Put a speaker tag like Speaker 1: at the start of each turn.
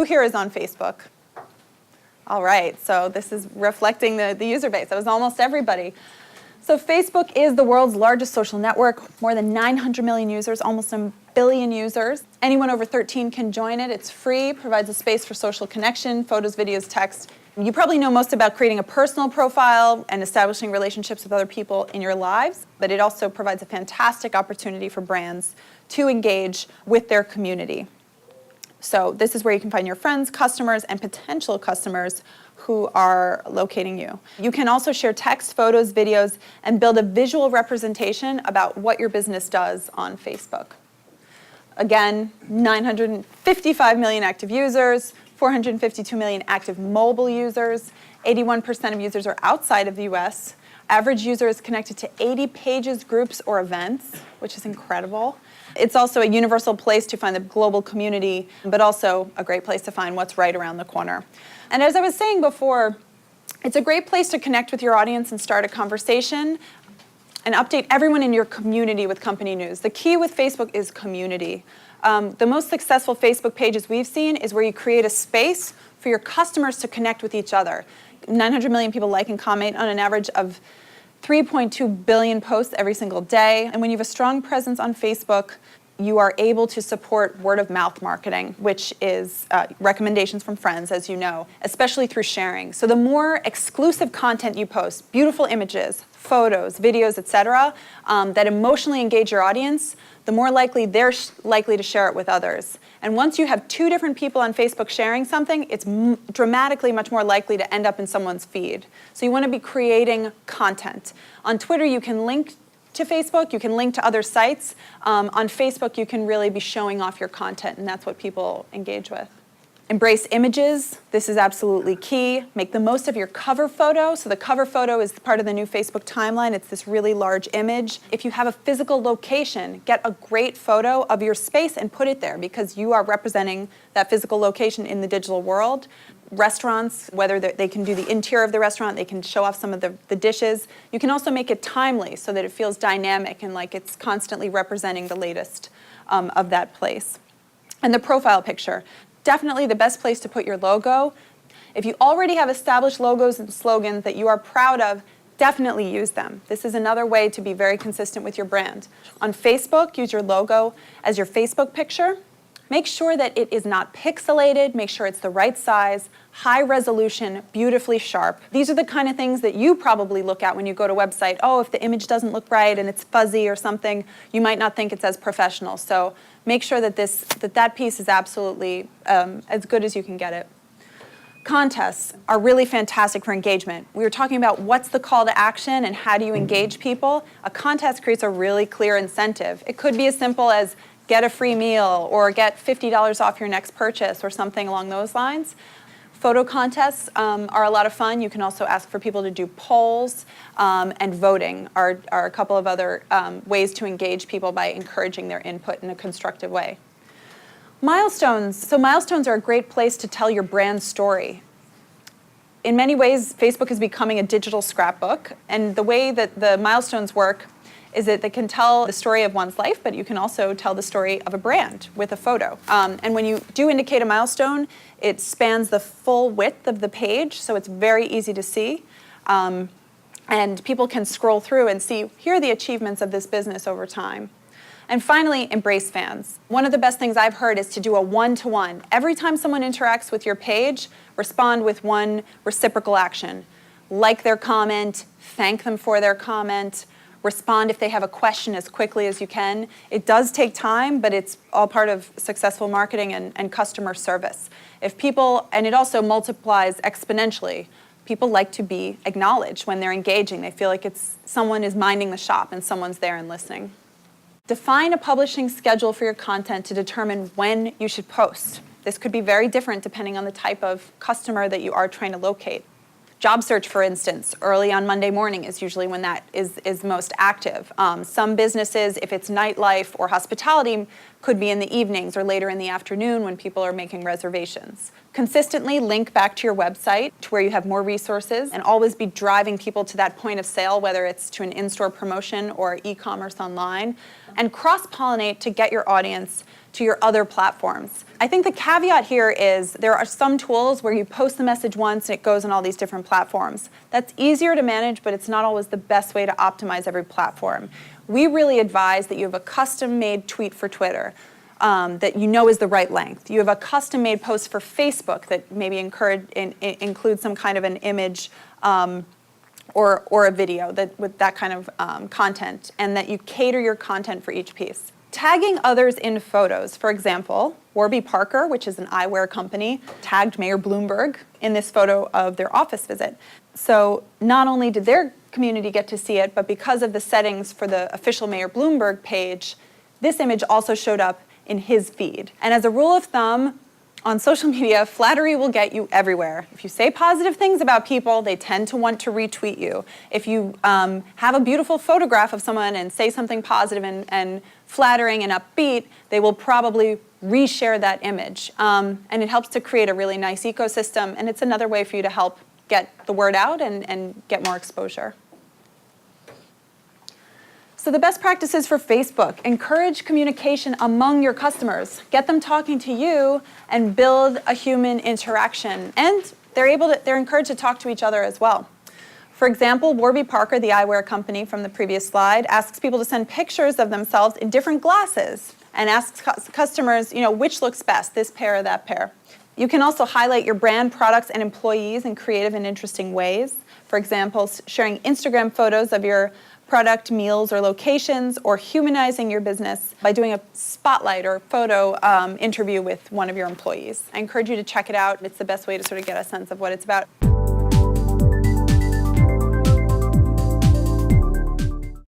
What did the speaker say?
Speaker 1: Who here is on Facebook? All right, so this is reflecting the user base. That was almost everybody. So Facebook is the world's largest social network, more than 900 million users, almost a billion users. Anyone over 13 can join it. It's free, provides a space for social connection, photos, videos, text. You probably know most about creating a personal profile and establishing relationships with other people in your lives, but it also provides a fantastic opportunity for brands to engage with their community. So this is where you can find your friends, customers, and potential customers who are locating you. You can also share text, photos, videos, and build a visual representation about what your business does on Facebook. Again, 955 million active users, 452 million active mobile users, 81% of users are outside of the US. Average user is connected to 80 pages, groups, or events, which is incredible. It's also a universal place to find the global community, but also a great place to find what's right around the corner. And as I was saying before, it's a great place to connect with your audience and start a conversation and update everyone in your community with company news. The key with Facebook is community. The most successful Facebook pages we've seen is where you create a space for your customers to connect with each other. 900 million people like and comment on an average of 3.2 billion posts every single day. And when you have a strong presence on Facebook, you are able to support word-of-mouth marketing, which is recommendations from friends, as you know, especially through sharing. So the more exclusive content you post, beautiful images, photos, videos, etc., that emotionally engage your audience, the more likely they're likely to share it with others. And once you have 2 different people on Facebook sharing something, it's dramatically much more likely to end up in someone's feed. So you want to be creating content. On Twitter, you can link to Facebook, you can link to other sites. On Facebook, you can really be showing off your content, and that's what people engage with. Embrace images. This is absolutely key. Make the most of your cover photo. So the cover photo is part of the new Facebook timeline. It's this really large image. If you have a physical location, get a great photo of your space and put it there because you are representing that physical location in the digital world. Restaurants, whether they can do the interior of the restaurant, they can show off some of the dishes. You can also make it timely so that it feels dynamic and like it's constantly representing the latest of that place. And the profile picture. Definitely the best place to put your logo. If you already have established logos and slogans that you are proud of, definitely use them. This is another way to be very consistent with your brand. On Facebook, use your logo as your Facebook picture. Make sure that it is not pixelated. Make sure it's the right size, high resolution, beautifully sharp. These are the kind of things that you probably look at when you go to a website. Oh, if the image doesn't look right and it's fuzzy or something, you might not think it's as professional. So make sure that that piece is absolutely as good as you can get it. Contests are really fantastic for engagement. We were talking about what's the call to action and how do you engage people. A contest creates a really clear incentive. It could be as simple as get a free meal or get $50 off your next purchase or something along those lines. Photo contests are a lot of fun. You can also ask for people to do polls, and voting are a couple of other ways to engage people by encouraging their input in a constructive way. Milestones. So milestones are a great place to tell your brand story. In many ways, Facebook is becoming a digital scrapbook, and the way that the milestones work is that they can tell the story of one's life, but you can also tell the story of a brand with a photo. And when you do indicate a milestone, it spans the full width of the page, so it's very easy to see. And people can scroll through and see, here are the achievements of this business over time. And finally, embrace fans. One of the best things I've heard is to do a one-to-one. Every time someone interacts with your page, respond with one reciprocal action. Like their comment, thank them for their comment, respond if they have a question as quickly as you can. It does take time, but it's all part of successful marketing and customer service. And it also multiplies exponentially. People like to be acknowledged when they're engaging. They feel like someone is minding the shop and someone's there and listening. Define a publishing schedule for your content to determine when you should post. This could be very different depending on the type of customer that you are trying to locate. Job search, for instance, early on Monday morning is usually when that is most active. Some businesses, if it's nightlife or hospitality, could be in the evenings or later in the afternoon when people are making reservations. Consistently link back to your website to where you have more resources and always be driving people to that point of sale, whether it's to an in-store promotion or e-commerce online. and cross-pollinate to get your audience to your other platforms. I think the caveat here is there are some tools where you post the message once and it goes on all these different platforms. That's easier to manage, but it's not always the best way to optimize every platform. We really advise that you have a custom-made tweet for Twitter that you know is the right length. You have a custom-made post for Facebook that maybe includes some kind of an image or a video with that kind of content, and that you cater your content for each piece. Tagging others in photos. For example, Warby Parker, which is an eyewear company, tagged Mayor Bloomberg in this photo of their office visit. So not only did their community get to see it, but because of the settings for the official Mayor Bloomberg page, this image also showed up in his feed. And as a rule of thumb, on social media, flattery will get you everywhere. If you say positive things about people, they tend to want to retweet you. If you have a beautiful photograph of someone and say something positive and flattering and upbeat, they will probably reshare that image. And it helps to create a really nice ecosystem, and it's another way for you to help get the word out and get more exposure. So the best practices for Facebook: encourage communication among your customers. Get them talking to you and build a human interaction. And they're encouraged to talk to each other as well. For example, Warby Parker, the eyewear company from the previous slide, asks people to send pictures of themselves in different glasses and asks customers, which looks best, this pair or that pair. You can also highlight your brand, products, and employees in creative and interesting ways. For example, sharing Instagram photos of your product, meals, or locations, or humanizing your business by doing a spotlight or photo interview with one of your employees. I encourage you to check it out. It's the best way to sort of get a sense of what it's about.